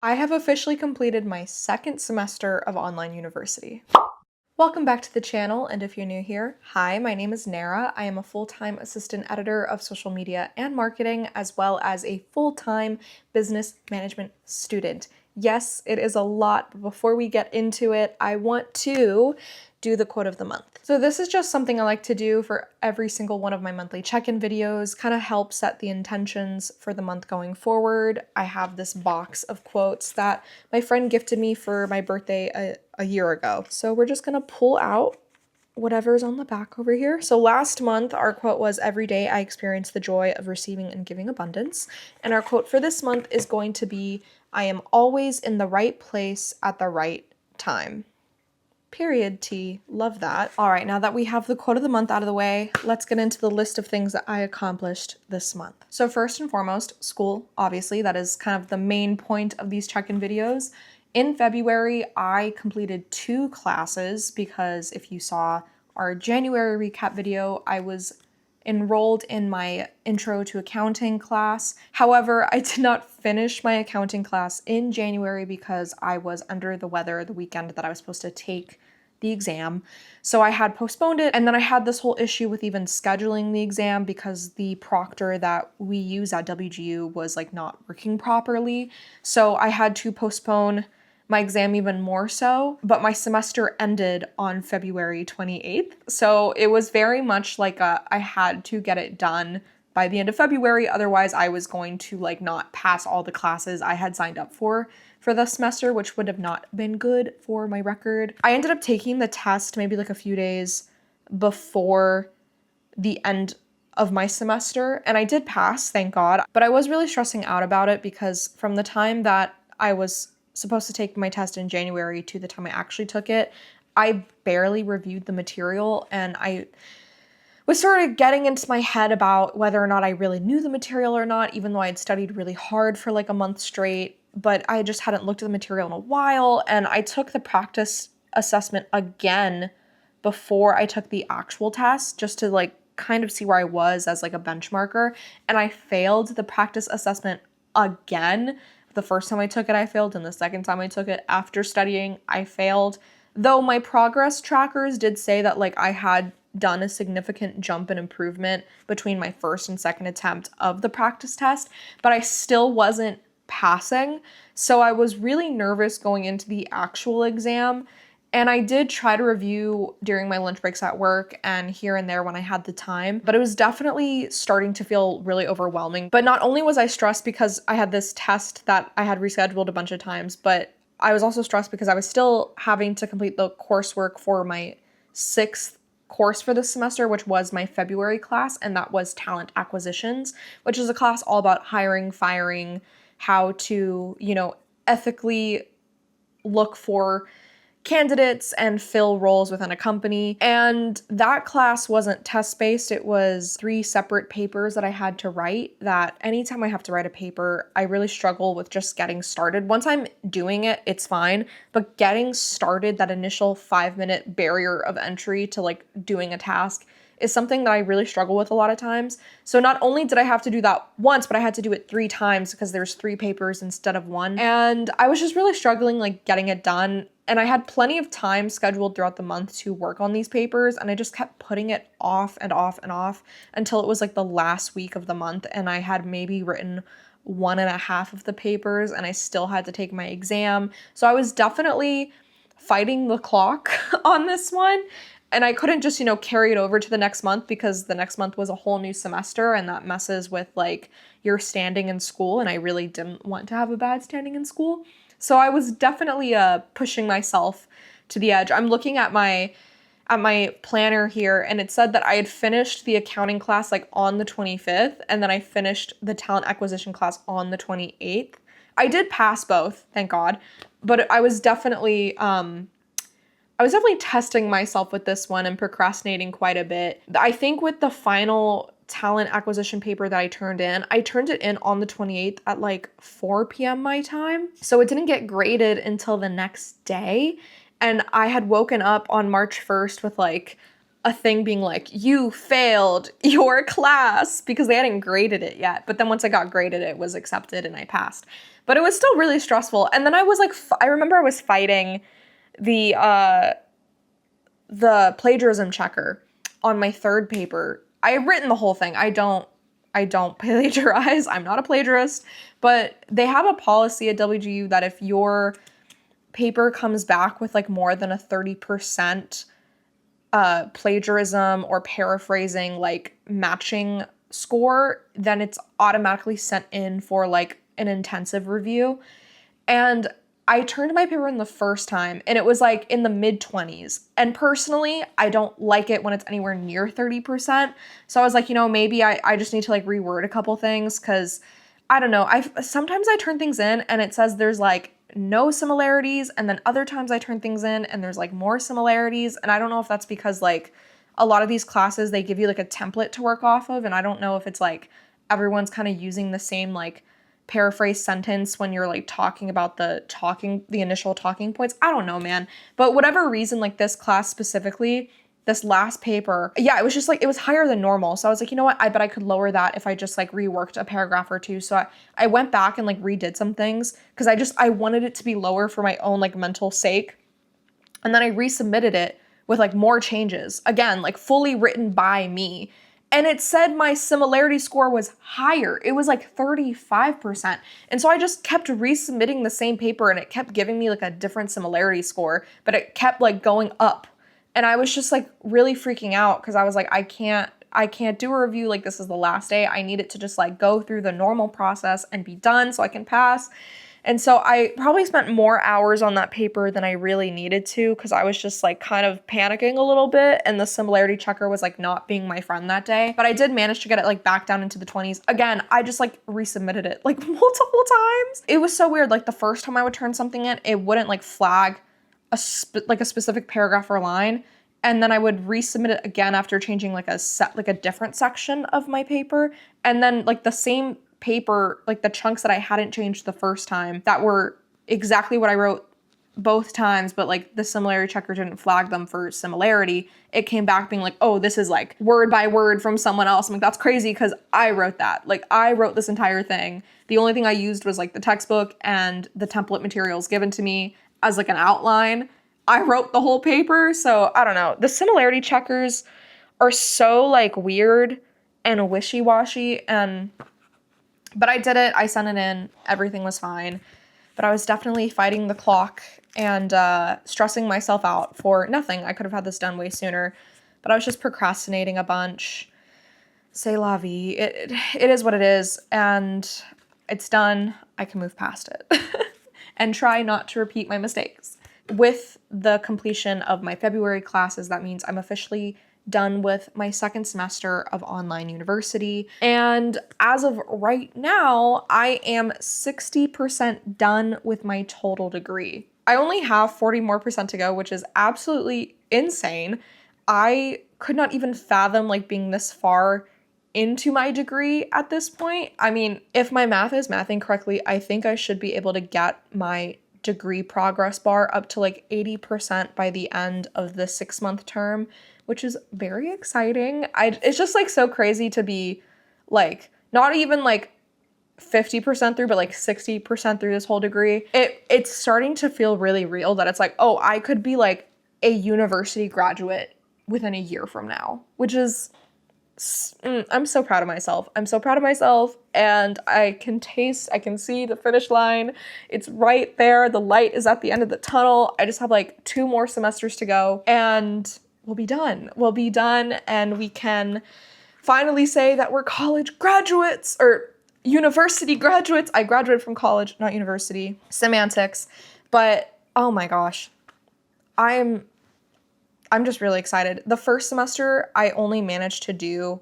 I have officially completed my second semester of online university. Welcome back to the channel, and if you're new here, hi, my name is Nara. I am a full-time assistant editor of social media and marketing, as well as a full-time business management student. Yes, it is a lot, but before we get into it, I want to do the quote of the month. So this is just something I like to do for every single one of my monthly check-in videos, kind of help set the intentions for the month going forward. I have this box of quotes that my friend gifted me for my birthday a year ago. So we're just gonna pull out whatever's on the back over here. So last month, our quote was, "Every day I experience the joy of receiving and giving abundance." And our quote for this month is going to be, "I am always in the right place at the right time." Period T. Love that. All right, now that we have the quote of the month out of the way, let's get into the list of things that I accomplished this month. So first and foremost, school, obviously. That is kind of the main point of these check-in videos. In February, I completed 2 classes because if you saw our January recap video, I was enrolled in my intro to accounting class. However, I did not finish my accounting class in January because I was under the weather the weekend that I was supposed to take the exam. So I had postponed it, and then I had this whole issue with even scheduling the exam because the proctor that we use at WGU was like not working properly. So I had to postpone my exam even more so, but my semester ended on February 28th. So it was very much like I had to get it done by the end of February. Otherwise, I was going to like not pass all the classes I had signed up for the semester, which would have not been good for my record. I ended up taking the test maybe like a few days before the end of my semester, and I did pass, thank God. But I was really stressing out about it because from the time that I was supposed to take my test in January to the time I actually took it, I barely reviewed the material, and I was sort of getting into my head about whether or not I really knew the material or not, even though I had studied really hard for like a month straight, but I just hadn't looked at the material in a while, and I took the practice assessment again before I took the actual test just to like kind of see where I was as like a benchmarker, and I failed the practice assessment again. The first time I took it, I failed, and the second time I took it after studying, I failed. Though my progress trackers did say that like I had done a significant jump in improvement between my first and second attempt of the practice test, but I still wasn't passing. So I was really nervous going into the actual exam. And I did try to review during my lunch breaks at work and here and there when I had the time, but it was definitely starting to feel really overwhelming. But not only was I stressed because I had this test that I had rescheduled a bunch of times, but I was also stressed because I was still having to complete the coursework for my 6th course for this semester, which was my February class, and that was talent acquisitions, which is a class all about hiring, firing, how to, ethically look for candidates and fill roles within a company. And that class wasn't test-based. It was 3 separate papers that I had to write, that anytime I have to write a paper, I really struggle with just getting started. Once I'm doing it, it's fine, but getting started, that initial 5-minute barrier of entry to like doing a task, is something that I really struggle with a lot of times. So not only did I have to do that once, but I had to do it 3 times because there's 3 papers instead of 1. And I was just really struggling like getting it done. And I had plenty of time scheduled throughout the month to work on these papers, and I just kept putting it off and off and off until it was like the last week of the month, and I had maybe written 1.5 of the papers, and I still had to take my exam. So I was definitely fighting the clock on this one. And I couldn't just, carry it over to the next month because the next month was a whole new semester, and that messes with like your standing in school, and I really didn't want to have a bad standing in school. So I was definitely pushing myself to the edge. I'm looking at my planner here, and it said that I had finished the accounting class like on the 25th, and then I finished the talent acquisition class on the 28th. I did pass both, thank God, but I was definitely testing myself with this one and procrastinating quite a bit. I think with the final talent acquisition paper that I turned it in on the 28th at like 4 p.m. my time. So it didn't get graded until the next day. And I had woken up on March 1st with like a thing being like, you failed your class, because they hadn't graded it yet. But then once I got graded, it was accepted and I passed. But it was still really stressful. And then I was like, I remember I was fighting the plagiarism checker on my third paper. I had written the whole thing. I don't plagiarize. I'm not a plagiarist. But they have a policy at WGU that if your paper comes back with like more than a 30% plagiarism or paraphrasing like matching score, then it's automatically sent in for like an intensive review. And I turned my paper in the first time and it was like in the mid-20s. And personally, I don't like it when it's anywhere near 30%. So I was like, maybe I just need to like reword a couple things, because I don't know. Sometimes I turn things in and it says there's like no similarities, and then other times I turn things in and there's like more similarities, and I don't know if that's because like a lot of these classes they give you like a template to work off of, and I don't know if it's like everyone's kind of using the same like paraphrase sentence when you're like talking about the initial talking points. I don't know, man. But whatever reason, like this class specifically, this last paper, yeah, it was just like, it was higher than normal. So I was like, you know what? I bet I could lower that if I just like reworked a paragraph or two. So I went back and like redid some things because I wanted it to be lower for my own like mental sake. And then I resubmitted it with like more changes. Again, like fully written by me. And it said my similarity score was higher. It was like 35%. And so I just kept resubmitting the same paper and it kept giving me like a different similarity score, but it kept like going up. And I was just like really freaking out because I was like, I can't do a review like this is the last day. I need it to just like go through the normal process and be done so I can pass. And so I probably spent more hours on that paper than I really needed to because I was just like kind of panicking a little bit, and the similarity checker was like not being my friend that day. But I did manage to get it like back down into the 20s. Again, I just like resubmitted it like multiple times. It was so weird. Like the first time I would turn something in, it wouldn't like flag a specific paragraph or line. And then I would resubmit it again after changing like a different section of my paper. And then like the same paper, like the chunks that I hadn't changed the first time that were exactly what I wrote both times, but like the similarity checker didn't flag them for similarity. It came back being like, oh, this is like word by word from someone else. I'm like, that's crazy because I wrote that. Like I wrote this entire thing. The only thing I used was like the textbook and the template materials given to me as like an outline. I wrote the whole paper. So I don't know. The similarity checkers are so like weird and wishy-washy, but I did it. I sent it in. Everything was fine. But I was definitely fighting the clock and stressing myself out for nothing. I could have had this done way sooner. But I was just procrastinating a bunch. C'est la vie. It is what it is. And it's done. I can move past it. And try not to repeat my mistakes. With the completion of my February classes, that means I'm officially done with my second semester of online university. And as of right now, I am 60% done with my total degree. I only have 40% more to go, which is absolutely insane. I could not even fathom like being this far into my degree at this point. I mean, if my math is mathing correctly, I think I should be able to get my degree progress bar up to like 80% by the end of the 6-month term, which is very exciting. It's just like so crazy to be like not even like 50% through, but like 60% through this whole degree. It's starting to feel really real that it's like, oh, I could be like a university graduate within a year from now, which is I'm so proud of myself. I'm so proud of myself, and I can see the finish line. It's right there. The light is at the end of the tunnel. I just have like 2 more semesters to go and we'll be done. We'll be done and we can finally say that we're college graduates or university graduates. I graduated from college, not university. Semantics. But oh my gosh. I'm just really excited. The first semester, I only managed to do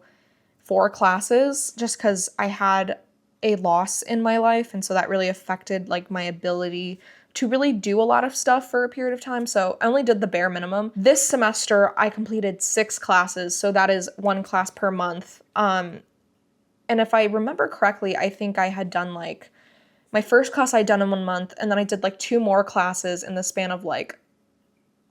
4 classes just because I had a loss in my life. And so that really affected like my ability to really do a lot of stuff for a period of time. So I only did the bare minimum. This semester, I completed 6 classes. So that is 1 class per month. And if I remember correctly, I think I had done like, my first class I'd done in 1 month. And then I did like 2 more classes in the span of like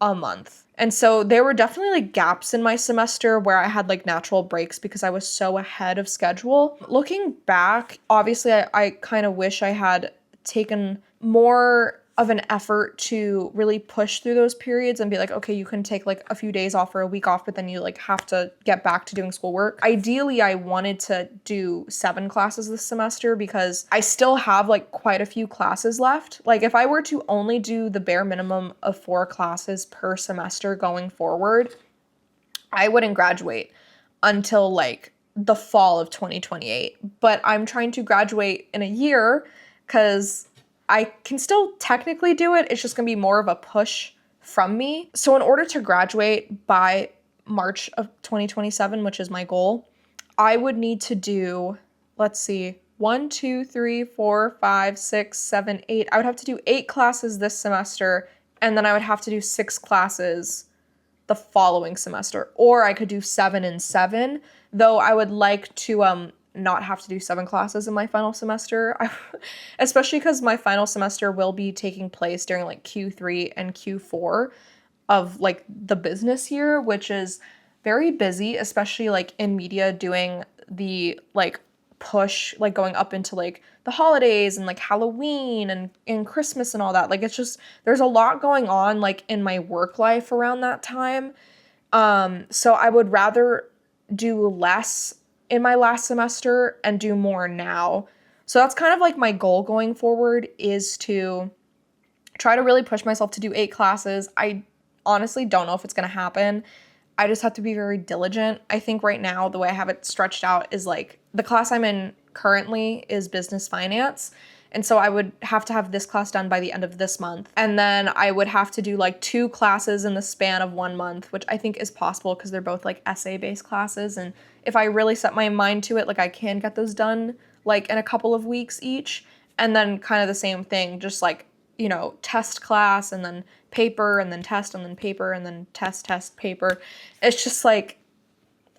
a month. And so there were definitely like gaps in my semester where I had like natural breaks because I was so ahead of schedule. Looking back, obviously I kind of wish I had taken more of an effort to really push through those periods and be like, okay, you can take like a few days off or a week off, but then you like have to get back to doing schoolwork. Ideally, I wanted to do 7 classes this semester because I still have like quite a few classes left. Like if I were to only do the bare minimum of 4 classes per semester going forward, I wouldn't graduate until like the fall of 2028. But I'm trying to graduate in a year because I can still technically do it. It's just gonna be more of a push from me. So in order to graduate by March of 2027, which is my goal, I would need to do, let's see, 1, 2, 3, 4, 5, 6, 7, 8. I would have to do 8 classes this semester, and then I would have to do 6 classes the following semester. Or I could do 7 and 7, though I would like to not have to do 7 classes in my final semester, especially because my final semester will be taking place during like Q3 and Q4 of like the business year, which is very busy, especially like in media doing the like push, like going up into like the holidays and like Halloween and Christmas and all that. Like it's just, there's a lot going on like in my work life around that time. So I would rather do less in my last semester and do more now. So that's kind of like my goal going forward, is to try to really push myself to do 8 classes. I honestly don't know if it's going to happen. I just have to be very diligent. I think right now the way I have it stretched out is like the class I'm in currently is business finance. And so I would have to have this class done by the end of this month. And then I would have to do like 2 classes in the span of 1 month, which I think is possible because they're both like essay-based classes. And if I really set my mind to it, like I can get those done like in a couple of weeks each. And then kind of the same thing, just like, you know, test class and then paper and then test and then paper and then test, paper. It's just like,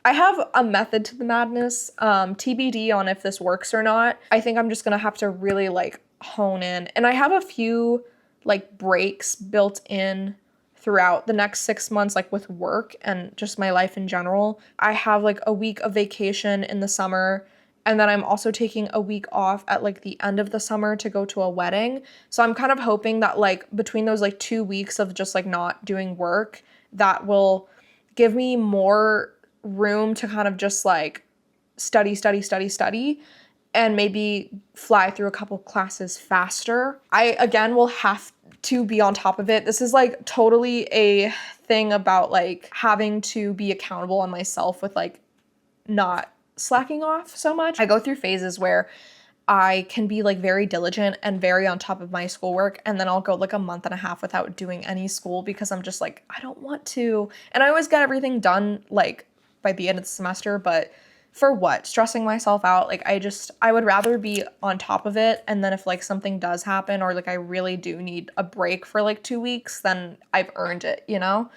I have a method to the madness, TBD on if this works or not. I think I'm just gonna have to really like hone in. And I have a few like breaks built in throughout the next 6 months, like with work and just my life in general. I have like a week of vacation in the summer, and then I'm also taking a week off at like the end of the summer to go to a wedding. So I'm kind of hoping that like between those like 2 weeks of just like not doing work, that will give me more room to kind of just like study, and maybe fly through a couple classes faster. I, again, will have to be on top of it. This is like totally a thing about like having to be accountable on myself with like not slacking off so much. I go through phases where I can be like very diligent and very on top of my schoolwork, and then I'll go like a month and a half without doing any school because I'm just like, I don't want to. And I always get everything done like by the end of the semester, but for what? Stressing myself out? Like I would rather be on top of it, and then if like something does happen or like I really do need a break for like 2 weeks, then I've earned it, you know?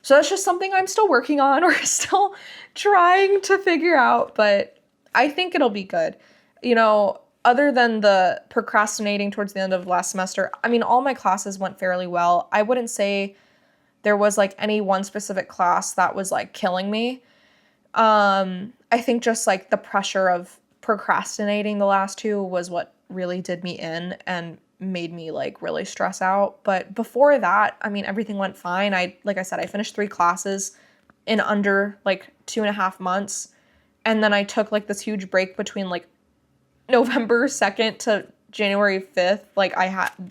So that's just something I'm still working on or still trying to figure out, but I think it'll be good. You know, other than the procrastinating towards the end of last semester, I mean, all my classes went fairly well. I wouldn't say there was like any one specific class that was like killing me. I think just like the pressure of procrastinating the last 2 was what really did me in and made me like really stress out. But before that, I mean, everything went fine. Like I said, I finished 3 classes in under like 2.5 months. And then I took like this huge break between like November 2nd to January 5th. Like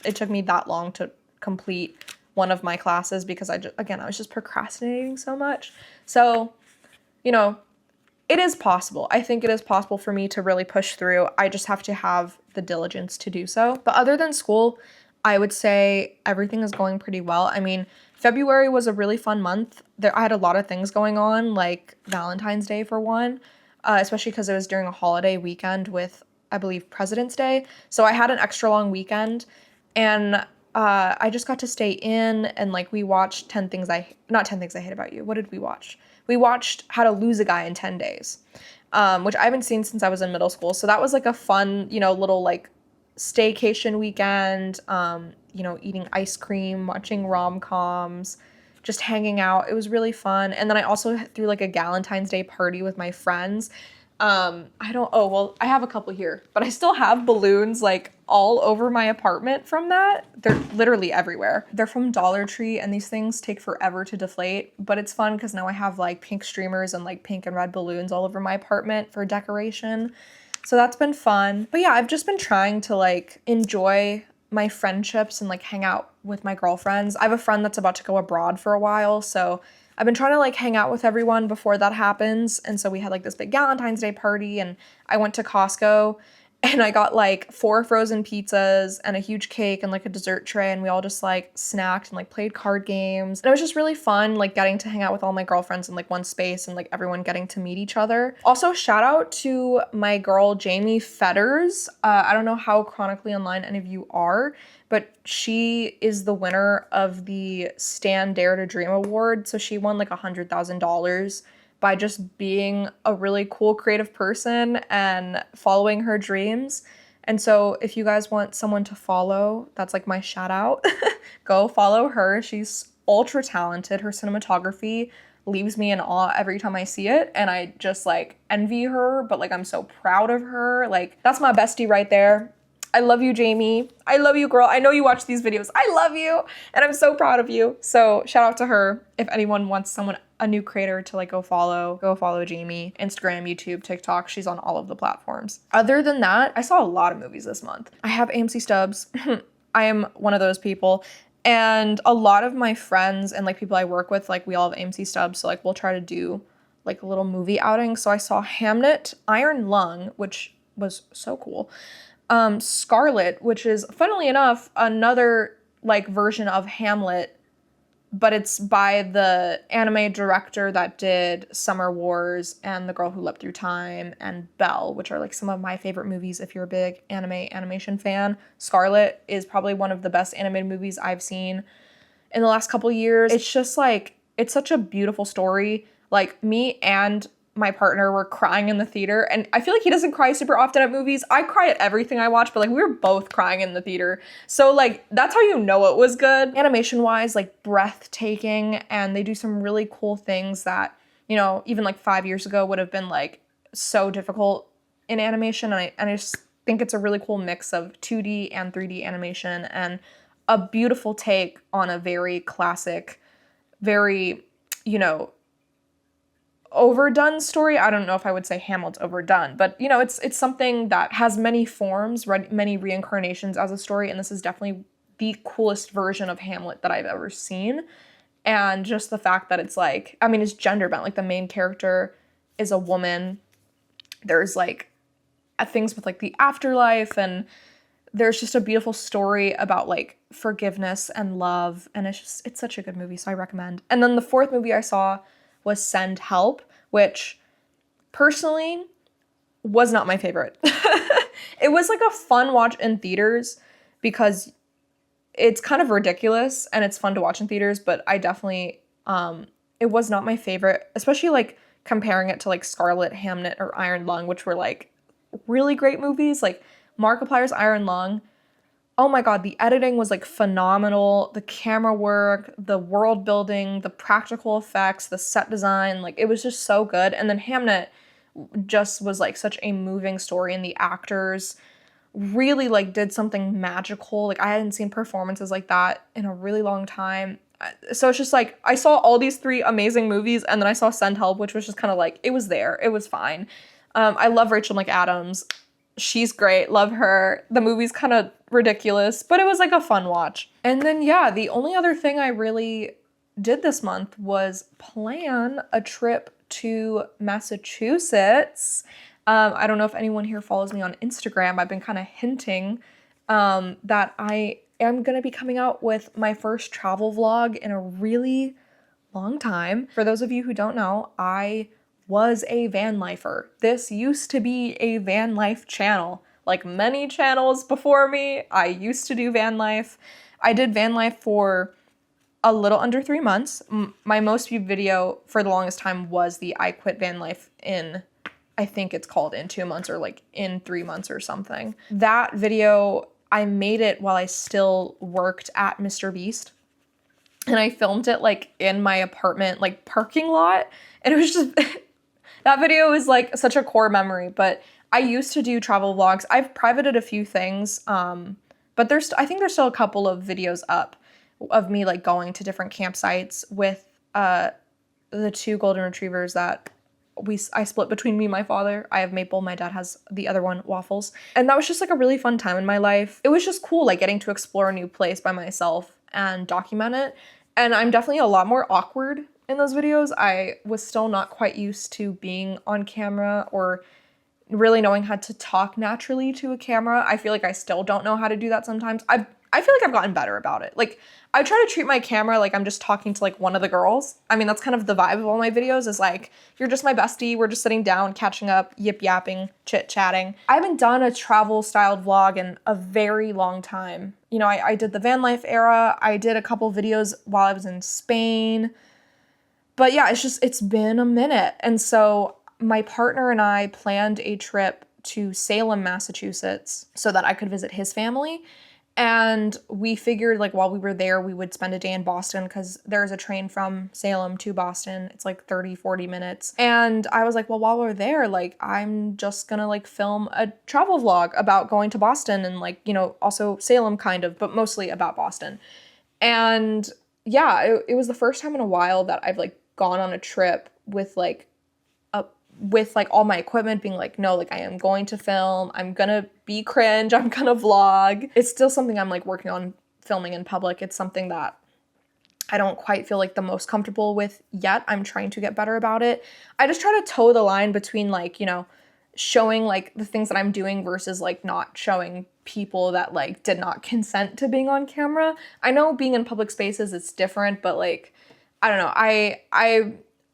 it took me that long to complete one of my classes because I was just procrastinating so much. So, you know, it is possible. I think it is possible for me to really push through. I just have to have the diligence to do so. But other than school, I would say everything is going pretty well. I mean, February was a really fun month. I had a lot of things going on, like Valentine's Day for one, especially because it was during a holiday weekend with, I believe, President's Day. So I had an extra long weekend, and I just got to stay in, and like we watched not 10 Things I Hate About You. What did we watch? We watched How to Lose a Guy in 10 Days, which I haven't seen since I was in middle school. So that was like a fun, you know, little like staycation weekend, you know, eating ice cream, watching rom-coms, just hanging out. It was really fun. And then I also threw like a Valentine's Day party with my friends. I have a couple here, but I still have balloons like all over my apartment from that. They're literally everywhere. They're from Dollar Tree, and these things take forever to deflate, but it's fun because now I have like pink streamers and like pink and red balloons all over my apartment for decoration. So that's been fun. But yeah, I've just been trying to like enjoy my friendships and like hang out with my girlfriends. I have a friend that's about to go abroad for a while, so I've been trying to like hang out with everyone before that happens. And so we had like this big Valentine's Day party, and I went to Costco and I got like 4 frozen pizzas and a huge cake and like a dessert tray, and we all just like snacked and like played card games. And it was just really fun like getting to hang out with all my girlfriends in like one space and like everyone getting to meet each other. Also, shout out to my girl Jamie Fetters. I don't know how chronically online any of you are, but she is the winner of the Stan Dare to Dream Award. So she won like $100,000 by just being a really cool creative person and following her dreams. And so if you guys want someone to follow, that's like my shout out. Go follow her. She's ultra talented. Her cinematography leaves me in awe every time I see it, and I just like envy her, but like I'm so proud of her. Like that's my bestie right there. I love you, Jamie. I love you, girl. I know you watch these videos. I love you, and I'm so proud of you. So shout out to her. If anyone wants a new creator to like go follow Jamie. Instagram, YouTube, TikTok. She's on all of the platforms. Other than that, I saw a lot of movies this month. I have AMC stubs. I am one of those people. And a lot of my friends and like people I work with, like we all have AMC stubs. So like we'll try to do like a little movie outing. So I saw Hamnet, Iron Lung, which was so cool. Scarlet, which is funnily enough another like version of Hamlet, but it's by the anime director that did Summer Wars and The Girl Who Leapt Through Time and Belle, which are like some of my favorite movies if you're a big animation fan. Scarlet is probably one of the best animated movies I've seen in the last couple years. It's just like, it's such a beautiful story. Like me and my partner were crying in the theater, and I feel like he doesn't cry super often at movies. I cry at everything I watch, but like we were both crying in the theater. So like that's how you know it was good. Animation wise, like breathtaking, and they do some really cool things that, you know, even like 5 years ago would have been like so difficult in animation. And I just think it's a really cool mix of 2D and 3D animation, and a beautiful take on a very classic, very, you know, overdone story. I don't know if I would say Hamlet's overdone, but you know, it's something that has many forms, many reincarnations as a story, and this is definitely the coolest version of Hamlet that I've ever seen. And just the fact that it's like, I mean, it's gender bent. Like the main character is a woman. There's like things with like the afterlife, and there's just a beautiful story about like forgiveness and love, and it's such a good movie, so I recommend. And then the 4th movie I saw was Send Help, which personally was not my favorite. It was like a fun watch in theaters because it's kind of ridiculous and it's fun to watch in theaters, but I definitely, it was not my favorite, especially like comparing it to like Scarlet, Hamnet, or Iron Lung, which were like really great movies. Like Markiplier's Iron Lung, oh my god, the editing was like phenomenal. The camera work, the world building, the practical effects, the set design, like it was just so good. And then Hamnet just was like such a moving story, and the actors really like did something magical. Like I hadn't seen performances like that in a really long time. So it's just like I saw all these 3 amazing movies, and then I saw Send Help, which was just kind of like, it was there. It was fine. I love Rachel McAdams. She's great. Love her. The movie's kind of ridiculous, but it was like a fun watch. And then, yeah, the only other thing I really did this month was plan a trip to Massachusetts. I don't know if anyone here follows me on Instagram. I've been kind of hinting that I am going to be coming out with my first travel vlog in a really long time. For those of you who don't know, I was a van lifer. This used to be a van life channel. Like many channels before me, I used to do van life. I did van life for a little under 3 months. My most viewed video for the longest time was the I quit van life in, I think it's called in 2 months or like in 3 months or something. That video, I made it while I still worked at Mr. Beast. and I filmed it like in my apartment, like parking lot. And it was just, that video is like such a core memory, but I used to do travel vlogs. I've privated a few things, but I think there's still a couple of videos up of me like going to different campsites with the 2 golden retrievers that I split between me and my father. I have Maple, my dad has the other one, Waffles. And that was just like a really fun time in my life. It was just cool, like getting to explore a new place by myself and document it. And I'm definitely a lot more awkward in those videos. I was still not quite used to being on camera or really knowing how to talk naturally to a camera. I feel like I still don't know how to do that sometimes. I feel like I've gotten better about it. Like, I try to treat my camera like I'm just talking to like one of the girls. I mean, that's kind of the vibe of all my videos, is like, you're just my bestie. We're just sitting down, catching up, yip-yapping, chit-chatting. I haven't done a travel styled vlog in a very long time. You know, I did the van life era. I did a couple videos while I was in Spain. But yeah, it's been a minute. And so my partner and I planned a trip to Salem, Massachusetts so that I could visit his family. And we figured like while we were there, we would spend a day in Boston because there's a train from Salem to Boston. It's like 30, 40 minutes. And I was like, well, while we're there, like I'm just gonna like film a travel vlog about going to Boston and like, you know, also Salem kind of, but mostly about Boston. And yeah, it was the first time in a while that I've like gone on a trip with like all my equipment being like, no, like I am going to film, I'm gonna be cringe, I'm gonna vlog. It's still something I'm like working on filming in public. It's something that I don't quite feel like the most comfortable with yet. I'm trying to get better about it. I just try to toe the line between like, you know, showing like the things that I'm doing versus like not showing people that like did not consent to being on camera. I know being in public spaces it's different, but like, I don't know.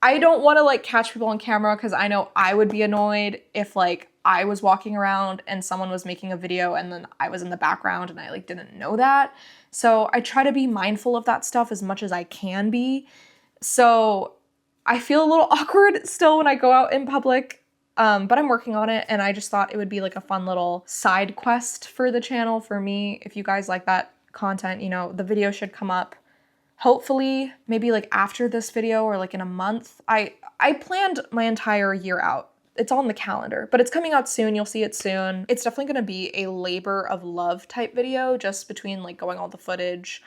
I don't want to like catch people on camera because I know I would be annoyed if like I was walking around and someone was making a video and then I was in the background and I like didn't know that. So I try to be mindful of that stuff as much as I can be. So I feel a little awkward still when I go out in public, but I'm working on it, and I just thought it would be like a fun little side quest for the channel for me. If you guys like that content, you know, the video should come up hopefully maybe like after this video or like in a month. I planned my entire year out. It's on the calendar, but it's coming out soon. You'll see it soon. It's definitely going to be a labor of love type video, just between like going all the footage,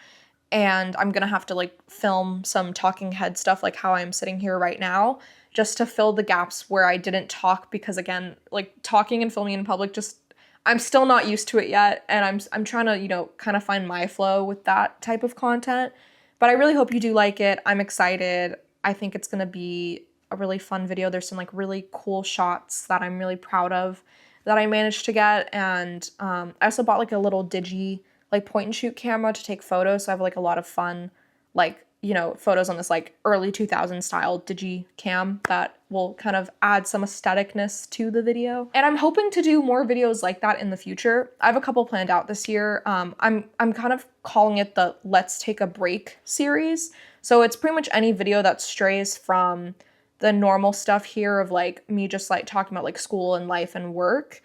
and I'm going to have to like film some talking head stuff like how I'm sitting here right now, just to fill the gaps where I didn't talk, because again, like talking and filming in public, just I'm still not used to it yet, and I'm trying to, you know, kind of find my flow with that type of content. But I really hope you do like it. I'm excited. I think it's gonna be a really fun video. There's some like really cool shots that I'm really proud of that I managed to get. And I also bought like a little digi like point and shoot camera to take photos. So I have like a lot of fun, like, you know, photos on this like early 2000s style digi cam that will kind of add some aestheticness to the video. And I'm hoping to do more videos like that in the future. I have a couple planned out this year. I'm kind of calling it the Let's Take a Break series. So it's pretty much any video that strays from the normal stuff here of like me just like talking about like school and life and work,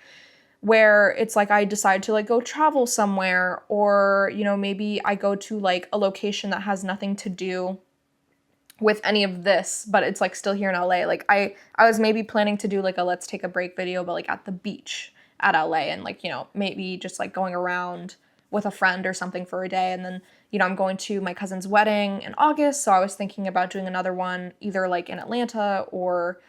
where it's like I decide to like go travel somewhere, or, you know, maybe I go to like a location that has nothing to do with any of this, but it's like still here in LA. Like I was maybe planning to do like a Let's Take a Break video, but like at the beach at LA, and like, you know, maybe just like going around with a friend or something for a day. And then, you know, I'm going to my cousin's wedding in August, so I was thinking about doing another one either like in Atlanta or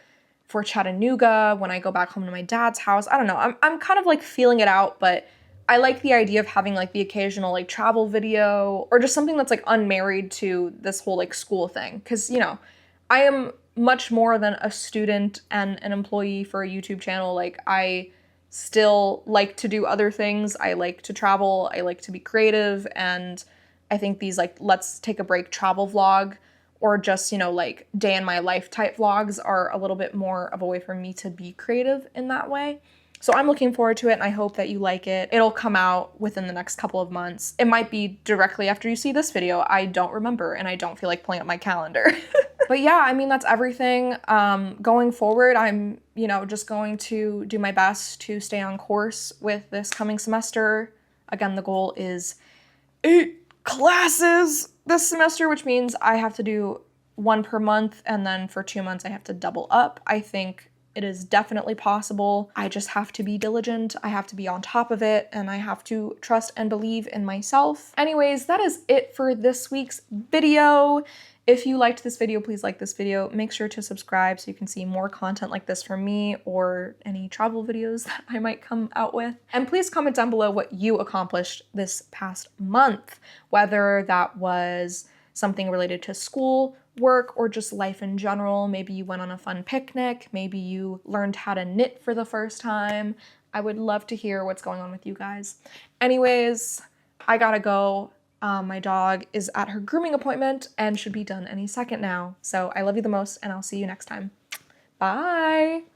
for Chattanooga when I go back home to my dad's house. I don't know. I'm kind of like feeling it out, but I like the idea of having like the occasional like travel video or just something that's like unmarried to this whole like school thing. Cause, you know, I am much more than a student and an employee for a YouTube channel. Like I still like to do other things. I like to travel. I like to be creative. And I think these like Let's Take a Break travel vlog, or just, you know, like day in my life type vlogs, are a little bit more of a way for me to be creative in that way. So I'm looking forward to it, and I hope that you like it. It'll come out within the next couple of months. It might be directly after you see this video. I don't remember, and I don't feel like pulling up my calendar. But yeah, I mean, that's everything. Going forward, I'm, you know, just going to do my best to stay on course with this coming semester. Again, the goal is 8 classes. this semester, which means I have to do one per month, and then for 2 months I have to double up. I think it is definitely possible. I just have to be diligent, I have to be on top of it, and I have to trust and believe in myself. Anyways, that is it for this week's video. If you liked this video, please like this video. Make sure to subscribe so you can see more content like this from me or any travel videos that I might come out with. And please comment down below what you accomplished this past month, whether that was something related to school, work, or just life in general. Maybe you went on a fun picnic, maybe you learned how to knit for the first time. I would love to hear what's going on with you guys. Anyways, I gotta go. My dog is at her grooming appointment and should be done any second now. So I love you the most, and I'll see you next time. Bye!